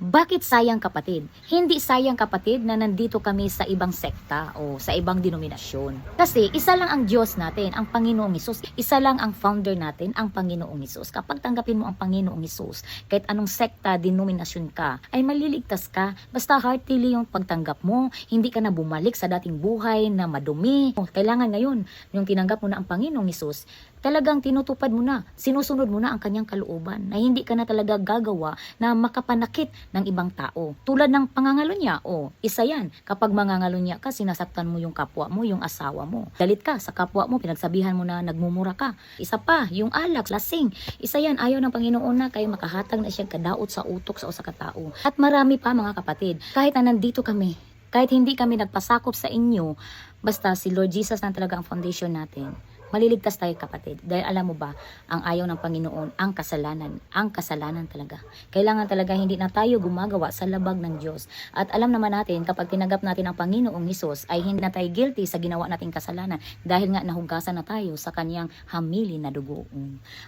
Bakit sayang kapatid? Hindi sayang kapatid na nandito kami sa ibang sekta o sa ibang denominasyon. Kasi isa lang ang Diyos natin, ang Panginoong Hesus. Isa lang ang founder natin, ang Panginoong Hesus. Kapag tanggapin mo ang Panginoong Hesus, kahit anong sekta, denominasyon ka, ay maliligtas ka. Basta heartily yung pagtanggap mo, hindi ka na bumalik sa dating buhay na madumi. Kailangan ngayon, yung tinanggap mo na ang Panginoong Hesus, talagang tinutupad mo na, sinusunod mo na ang kanyang kalooban, na hindi ka na talaga gagawa na makapanakit ng ibang tao. Tulad ng pangangalunya, isa yan. Kapag mangangalunya ka, sinasaktan mo yung kapwa mo, yung asawa mo. Galit ka sa kapwa mo, pinagsabihan mo na nagmumura ka. Isa pa, yung alak, lasing. Isa yan, ayaw ng Panginoon na kayo makahatag na siyang kadaot sa utok sa usa ka tao. At marami pa mga kapatid, kahit na nandito kami, kahit hindi kami nagpasakop sa inyo, basta si Lord Jesus na talaga ang foundation natin, maliligtas tayo kapatid. Dahil alam mo ba, ang ayaw ng Panginoon, ang kasalanan talaga. Kailangan talaga hindi na tayo gumagawa sa labag ng Diyos. At alam naman natin, kapag tinanggap natin ang Panginoong Hesus, ay hindi na tayo guilty sa ginawa nating kasalanan. Dahil nga nahugasan na tayo sa kanyang hamili na dugo.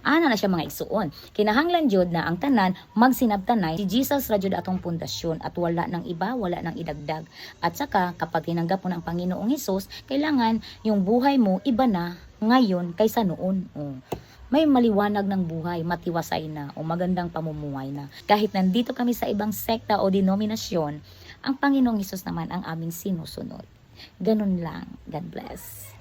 Ana na siya mga isuon. Kinahanglan Jud na ang tanan, magsinabtanay, si Jesus ra jud atong pundasyon at wala nang iba, wala nang idagdag. At saka, kapag tinanggap mo ng Panginoong Hesus, kailangan yung buhay mo iba na ngayon kaysa noon. May maliwanag ng buhay, matiwasay na, magandang pamumuhay na. Kahit nandito kami sa ibang sekta o denominasyon, ang Panginoong Hesus naman ang aming sinusunod. Ganun lang. God bless.